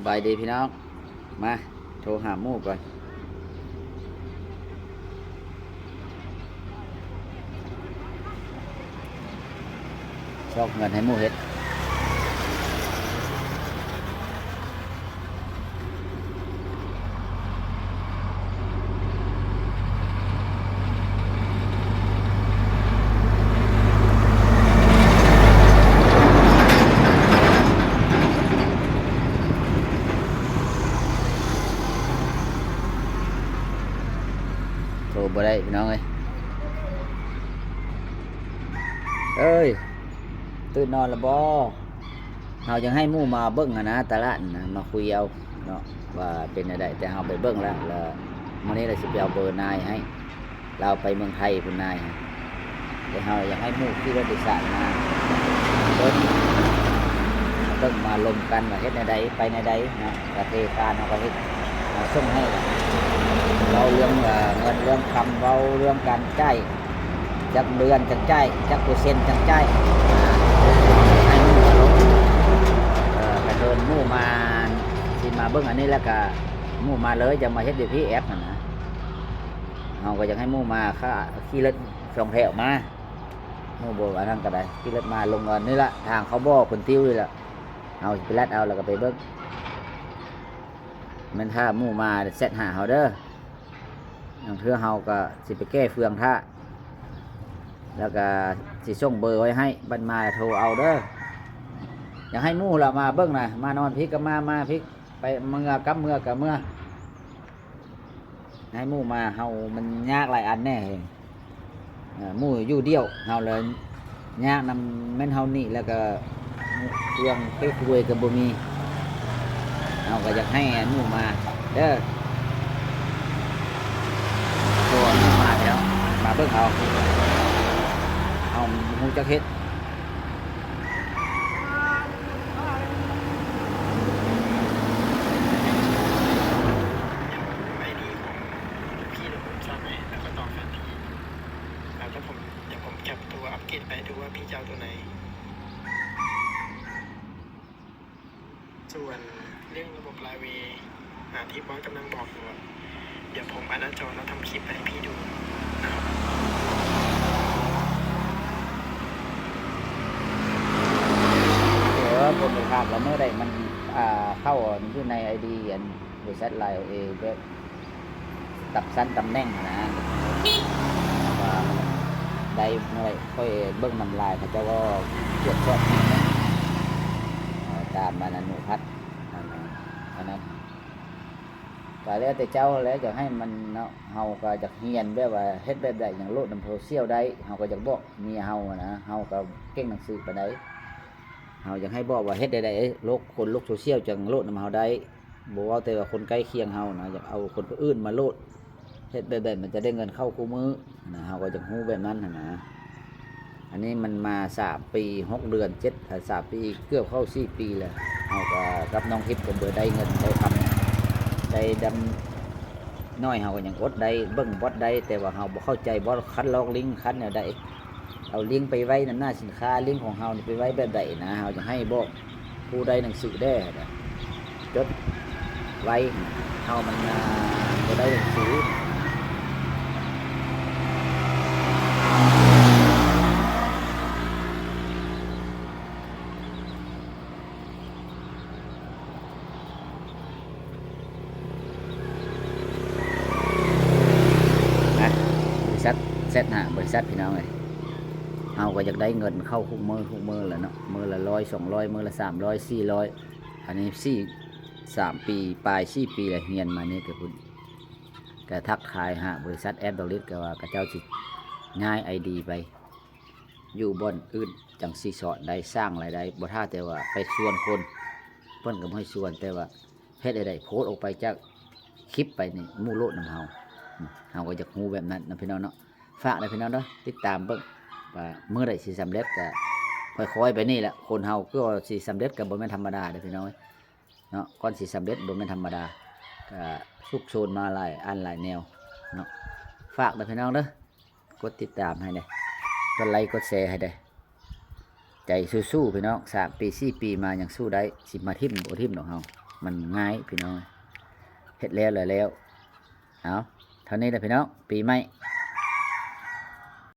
บายดีพี่น้องมาโทรหาหมู่ก่อนชอบเงินให้หมู่เฮ็ดโทรบ่ได้พี่น้องเอ้ยตื่นนอนแล้วบ่เฮายังให้หมู่มาเบิ่งนะตลาดนะมาคุยเอาเนาะว่าเป็นอะไรแต่เฮาไปเบิ่งแล้วมื้อนี้เราสิไปเอาเบอร์นายให้เราไปเมืองไทยพุ่นนายแต่เฮาอยากให้หมู่ขี่รถโดยสารมาเบิ่งมาลมกันว่าเฮ็ดแนวใดไปแนวใดเนาะประเทศการเฮาก็เฮ็ดส่งให้ล่ะเราเรื่องเงินเรื่องคำเราเรื่องการจ่ายจักเดือนจักจ่ายจักเปอร์เซ็นต์จักจ่ายให้หมู่มาลงกระเดินหมู่มาสิมาเบิ่งอันนี้แล้วก็หมู่มาเลยจะมาเฮ็ดอยู่ที่แอปนั่นนะเฮาก็อยากให้หมู่มาขี่รถสองแถวมาหมู่บ่ว่านั่นก็ได้ขี่รถมาลงเงินนี่ล่ะทางเขาบ่เพิ่นติ้วนี่ล่ะเอาไปลัดเอาแล้วก็ไปเบิ่งแม่นถ้าหมู่มาเซตหาเฮาเด้ออย่างเทื่อเฮาก็สิไปแก้เฟืองท่าแล้วก็สิส่งเบอร์ไว้ให้บัดมาโทรเอาเด้ออยากให้หมู่ละมาเบิ่งน่ะมานอนพิกก็มาพิกไปเมื่อกับเมื่อให้หมู่มาเฮามันยากหลายอันแน่หมู่อยู่เดียวเฮาเลยยากนำแม่นเฮานี่แล้วก็เรื่องไปคุยกับบ่มีเฮาก็อยากให้หมู่มาเด้อตัวหมู่มาแล้วมาเบิ่งเอาหมู่จักเฮ็ดไอดีของพี่เดี๋ยวผมสร้างให้แล้วก็ต่อแฟนพี่แล้วก็เดี๋ยวผมแคปตัวอัปเกรดไปดูว่าพี่จะเอาตัวไหนส่วนเรื่องระบบไลน์เวย์ที่บอสกำลังบอกอยู่เดี๋ยวผมอัดหน้าจอแล้วทำคลิปให้พี่ดูนะครับผมไปถามแล้วเมื่อใดมันเข้าอยู่ในไอดีบริษัทไลน์เอก็ตับสั้นตำแหน่งนะว่าได้เมื่อไรค่อยเบิ้งนำลายเขาเจ้าก็ตรวจสอบตามมันอนุพัฒน์อันนั้นก็แล้วแต่เจ้าแล้วจะให้มันเนาะเฮาก็จะเฮียนแบบว่าเฮ็ดแบบใดอย่างโลดน้ำโซเชียลได้เฮาก็จะบอกมีเฮานะเฮาก็เก่งหนังสือปานใดเฮาอยากให้บอกว่าเฮ็ดใดๆโลกโซเชียลจังโลดนำเฮาได้บ่ว่าแต่ว่าคนใกล้เคียงเฮานะอยากเอาคนอื่นมาโลดเฮ็ดแบบมันจะได้เงินเข้าคู่มือนะเฮาก็จะฮู้แบบนั้นนะอันนี้มันมา3ปี6เดือน3ปีเกือบเข้า4ปีแล้วเฮาก็กับน้องทิพย์ก็เบ่ได้เงินได้ทำได้ดำน้อยเฮาก็ยังอดได้เบิ่งบอดได้แต่ว่าเฮาบ่เข้าใจบอดคัดลอกลิงก์คัดแนวใดเอาลิงก์ไปไว้นำหน้าสินค้าลิงก์ของเฮานี่ไปไว้แบบใดนะเฮาจะให้บอกผู้ใดหนังสือได้จดไว้เฮามันบ่ได้หนังสือบริษัทเซตบริษัทพี่น้องเลยเฮาก็อยากได้เงินเข้าคุกมือแหละเนาะมือละ100 200มือละ300 400อันนี้3 ปีปลาย4 ปีแล้วเฮียนมานี่ก็พุ่นก็ทักทายบริษัทแอดดอลิสก็ว่ากระเจ้าสิง่ายไอดีไปอยู่บ่อนอื่นจังสิสอนได้สร้างรายได้บ่ท่าแต่ว่าไปชวนคนเพิ่นก็บ่ให้ชวนแต่ว่าเฮ็ดได้โพสต์ออกไปจากคลิปไปนี่มู่โลดนำเฮาก็อยากฮู้แบบนั้นนะพี่น้องเนาะฝากได้พี่น้องเนาะติดตามเบิ่งว่าเมื่อใดสิสำเร็จก็ค่อยๆไปนี่แหละคนเฮาก็สิสำเร็จก็บ่แม่นธรรมดาเด้อพี่น้องเนาะก่อนสิสำเร็จบ่แม่นธรรมดาก็ซุกโซนมาหลายอันหลายแนวเนาะฝากได้พี่น้องเด้อกดติดตามให้ได้กดไลค์กดแชร์ให้ได้ใจสู้ๆพี่น้อง3 ปี 4 ปีมายังสู้ได้สิมาทิ่มบ่ทิ่มดอกเฮา มันง่ายพี่น้องเฮ็ดแล้วเลยแล้วเอาเท่านี้แหละพี่น้องปีใหม่